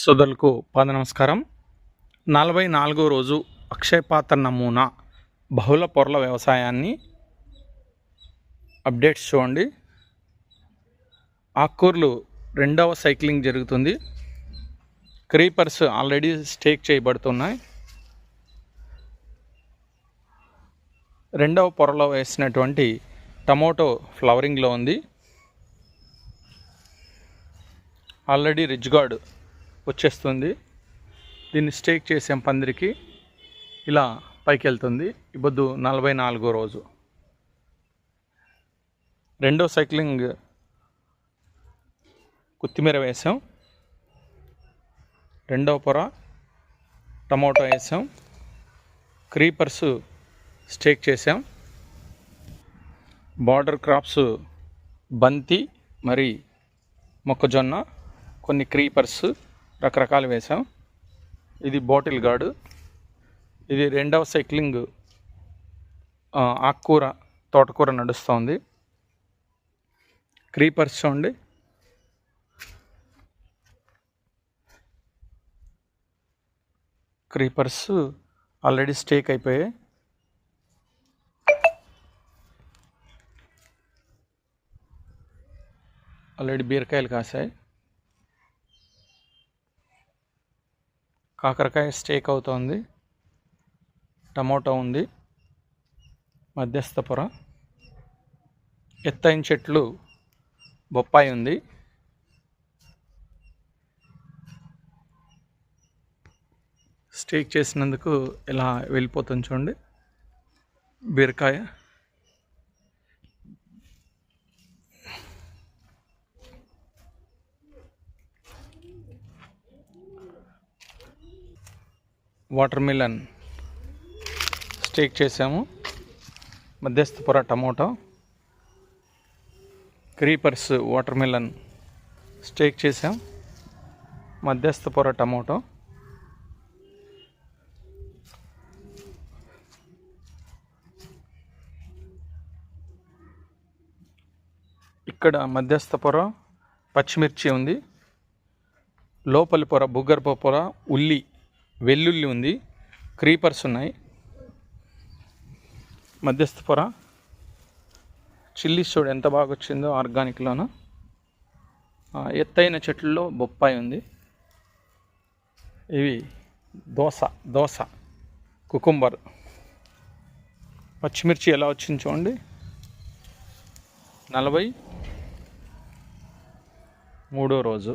సోదరులకు పాద నమస్కారం. 44వ రోజు అక్షయపాత్ర నమూనా బహుళ పొరల వ్యవసాయాన్ని అప్డేట్స్ చూడండి. ఆకుకూరలు రెండవ సైక్లింగ్ జరుగుతుంది. క్రీపర్స్ ఆల్రెడీ స్టేక్ చేయబడుతున్నాయి. రెండవ పొరలో వేసినటువంటి టమోటో ఫ్లవరింగ్లో ఉంది. ఆల్రెడీ రిచ్ గార్డ్ వచ్చేస్తుంది. దీన్ని స్టేక్ చేసే పందిరికి ఇలా పైకి వెళ్తుంది. ఇప్పుడు 44వ రోజు రెండో సైక్లింగ్ కొత్తిమీర వేసాం. రెండవ పొర టమోటో వేసాం. క్రీపర్స్ స్టేక్ చేసాం. బార్డర్ క్రాప్స్ బంతి మరి మొక్కజొన్న, కొన్ని క్రీపర్స్ రకరకాలు వేసాం. ఇది బాటిల్ గార్డు. ఇది రెండవ సైక్లింగ్ ఆకుకూర తోటకూర నడుస్తుంది. క్రీపర్స్ చూడండి. క్రీపర్స్ ఆల్రెడీ స్టేక్ అయిపోయాయి. ఆల్రెడీ బీరకాయలు కాసాయి. కాకరకాయ స్టేక్ అవుతోంది. టమోటా ఉంది. మధ్యస్థ పొర, ఎత్తైన చెట్లు, బొప్పాయి ఉంది. స్టేక్ చేసినందుకు ఇలా వెళ్ళిపోతుంది చూడండి. బీరకాయ, వాటర్ మిలన్ స్టేక్ చేసాము. మధ్యస్థ పొర tomato, creepers water melon stake చేసాం. మధ్యస్థ పొర టమోటో, ఇక్కడ మధ్యస్థ పొర పచ్చిమిర్చి ఉంది. లోపలి పొర భూగర్భ పొర వెల్లుల్లి ఉంది. క్రీపర్స్ ఉన్నాయి. మధ్యస్థ పొర చిల్లీస్ చూడు ఎంత బాగా వచ్చిందో ఆర్గానిక్లోన. ఎత్తైన చెట్లలో బొప్పాయి ఉంది. ఇవి దోస కుకుంబర్. పచ్చిమిర్చి ఎలా వచ్చింది చూడండి. 43వ రోజు.